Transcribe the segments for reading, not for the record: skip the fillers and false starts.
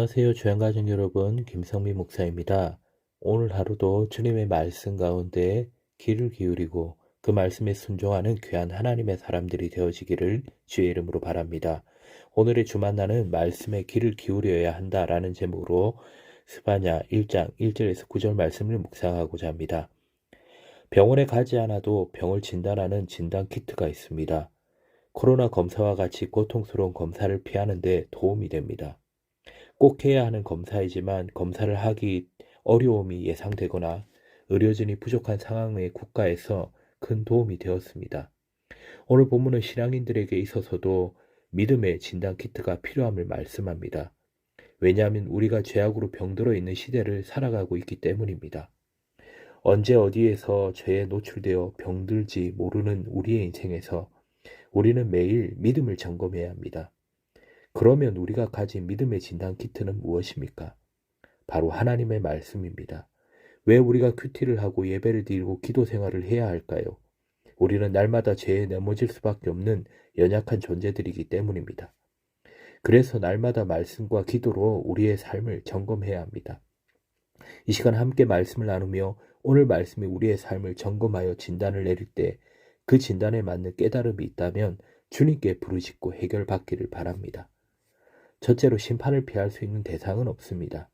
안녕하세요. 주양가족 여러분, 김성민 목사입니다. 오늘 하루도 주님의 말씀 가운데 귀를 기울이고 그 말씀에 순종하는 귀한 하나님의 사람들이 되어지기를 주의 이름으로 바랍니다. 오늘의 주만나는 말씀에 귀를 기울여야 한다라는 제목으로 스바냐 1장 1절에서 9절 말씀을 묵상하고자 합니다. 병원에 가지 않아도 병을 진단하는 진단 키트가 있습니다. 코로나 검사와 같이 고통스러운 검사를 피하는 데 도움이 됩니다. 꼭 해야 하는 검사이지만 검사를 하기 어려움이 예상되거나 의료진이 부족한 상황의 국가에서 큰 도움이 되었습니다. 오늘 본문은 신앙인들에게 있어서도 믿음의 진단 키트가 필요함을 말씀합니다. 왜냐하면 우리가 죄악으로 병들어 있는 시대를 살아가고 있기 때문입니다. 언제 어디에서 죄에 노출되어 병들지 모르는 우리의 인생에서 우리는 매일 믿음을 점검해야 합니다. 그러면 우리가 가진 믿음의 진단 키트는 무엇입니까? 바로 하나님의 말씀입니다. 왜 우리가 큐티를 하고 예배를 드리고 기도 생활을 해야 할까요? 우리는 날마다 죄에 넘어질 수밖에 없는 연약한 존재들이기 때문입니다. 그래서 날마다 말씀과 기도로 우리의 삶을 점검해야 합니다. 이 시간 함께 말씀을 나누며 오늘 말씀이 우리의 삶을 점검하여 진단을 내릴 때 그 진단에 맞는 깨달음이 있다면 주님께 부르짖고 해결받기를 바랍니다. 첫째로 심판을 피할 수 있는 대상은 없습니다.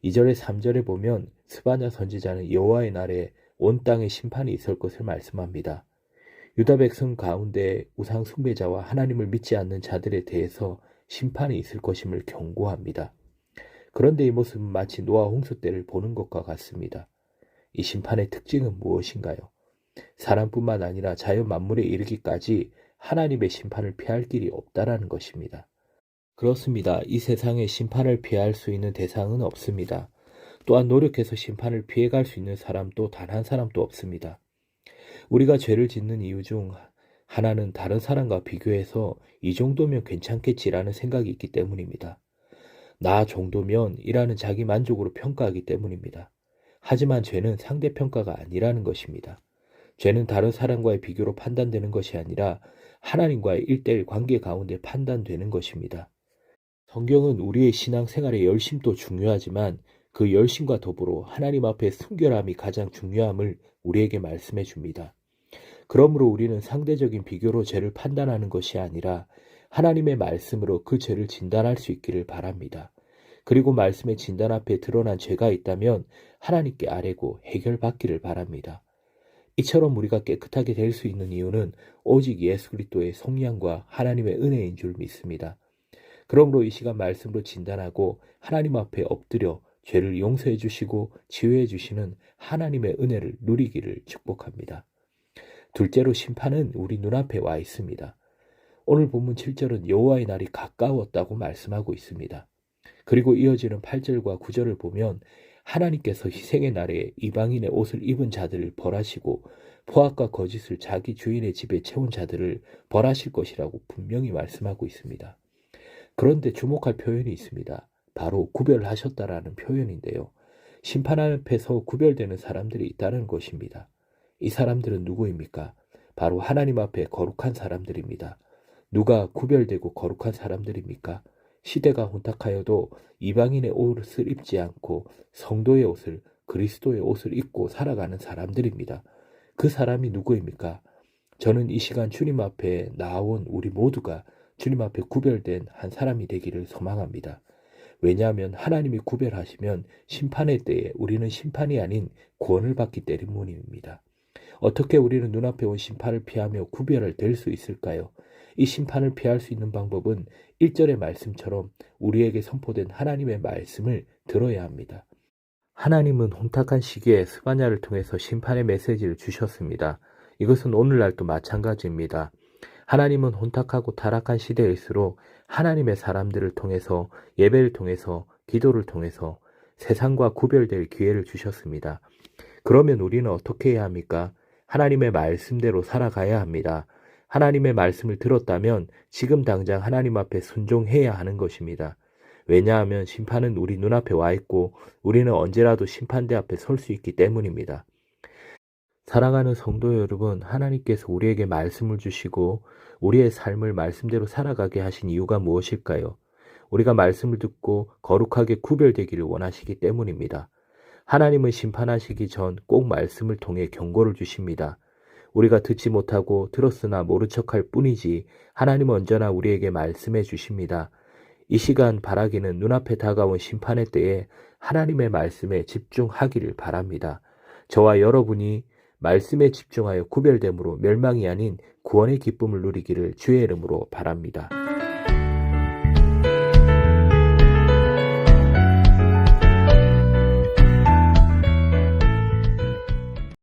2절에 3절에 보면 스바냐 선지자는 여호와의 날에 온 땅에 심판이 있을 것을 말씀합니다. 유다 백성 가운데 우상 숭배자와 하나님을 믿지 않는 자들에 대해서 심판이 있을 것임을 경고합니다. 그런데 이 모습은 마치 노아 홍수 때를 보는 것과 같습니다. 이 심판의 특징은 무엇인가요? 사람뿐만 아니라 자연 만물에 이르기까지 하나님의 심판을 피할 길이 없다라는 것입니다. 그렇습니다. 이 세상에 심판을 피할 수 있는 대상은 없습니다. 또한 노력해서 심판을 피해갈 수 있는 사람도 단 한 사람도 없습니다. 우리가 죄를 짓는 이유 중 하나는 다른 사람과 비교해서 이 정도면 괜찮겠지라는 생각이 있기 때문입니다. 나 정도면 이라는 자기 만족으로 평가하기 때문입니다. 하지만 죄는 상대평가가 아니라는 것입니다. 죄는 다른 사람과의 비교로 판단되는 것이 아니라 하나님과의 1:1 관계 가운데 판단되는 것입니다. 성경은 우리의 신앙생활의 열심도 중요하지만 그 열심과 더불어 하나님 앞에 순결함이 가장 중요함을 우리에게 말씀해 줍니다. 그러므로 우리는 상대적인 비교로 죄를 판단하는 것이 아니라 하나님의 말씀으로 그 죄를 진단할 수 있기를 바랍니다. 그리고 말씀의 진단 앞에 드러난 죄가 있다면 하나님께 아뢰고 해결받기를 바랍니다. 이처럼 우리가 깨끗하게 될 수 있는 이유는 오직 예수 그리스도의 속량과 하나님의 은혜인 줄 믿습니다. 그러므로 이 시간 말씀으로 진단하고 하나님 앞에 엎드려 죄를 용서해 주시고 치유해 주시는 하나님의 은혜를 누리기를 축복합니다. 둘째로 심판은 우리 눈앞에 와 있습니다. 오늘 본문 7절은 여호와의 날이 가까웠다고 말씀하고 있습니다. 그리고 이어지는 8절과 9절을 보면 하나님께서 희생의 날에 이방인의 옷을 입은 자들을 벌하시고 포악과 거짓을 자기 주인의 집에 채운 자들을 벌하실 것이라고 분명히 말씀하고 있습니다. 그런데 주목할 표현이 있습니다. 바로 구별하셨다라는 표현인데요. 심판 앞에서 구별되는 사람들이 있다는 것입니다. 이 사람들은 누구입니까? 바로 하나님 앞에 거룩한 사람들입니다. 누가 구별되고 거룩한 사람들입니까? 시대가 혼탁하여도 이방인의 옷을 입지 않고 성도의 옷을, 그리스도의 옷을 입고 살아가는 사람들입니다. 그 사람이 누구입니까? 저는 이 시간 주님 앞에 나온 우리 모두가 주님 앞에 구별된 한 사람이 되기를 소망합니다. 왜냐하면 하나님이 구별하시면 심판의 때에 우리는 심판이 아닌 구원을 받기 때문입니다. 어떻게 우리는 눈앞에 온 심판을 피하며 구별을 될 수 있을까요? 이 심판을 피할 수 있는 방법은 1절의 말씀처럼 우리에게 선포된 하나님의 말씀을 들어야 합니다. 하나님은 혼탁한 시기에 스바냐를 통해서 심판의 메시지를 주셨습니다. 이것은 오늘날도 마찬가지입니다. 하나님은 혼탁하고 타락한 시대일수록 하나님의 사람들을 통해서 예배를 통해서 기도를 통해서 세상과 구별될 기회를 주셨습니다. 그러면 우리는 어떻게 해야 합니까? 하나님의 말씀대로 살아가야 합니다. 하나님의 말씀을 들었다면 지금 당장 하나님 앞에 순종해야 하는 것입니다. 왜냐하면 심판은 우리 눈앞에 와 있고 우리는 언제라도 심판대 앞에 설 수 있기 때문입니다. 사랑하는 성도 여러분, 하나님께서 우리에게 말씀을 주시고 우리의 삶을 말씀대로 살아가게 하신 이유가 무엇일까요? 우리가 말씀을 듣고 거룩하게 구별되기를 원하시기 때문입니다. 하나님은 심판하시기 전 꼭 말씀을 통해 경고를 주십니다. 우리가 듣지 못하고 들었으나 모른 척할 뿐이지 하나님은 언제나 우리에게 말씀해 주십니다. 이 시간 바라기는 눈앞에 다가온 심판의 때에 하나님의 말씀에 집중하기를 바랍니다. 저와 여러분이 말씀에 집중하여 구별됨으로 멸망이 아닌 구원의 기쁨을 누리기를 주의 이름으로 바랍니다.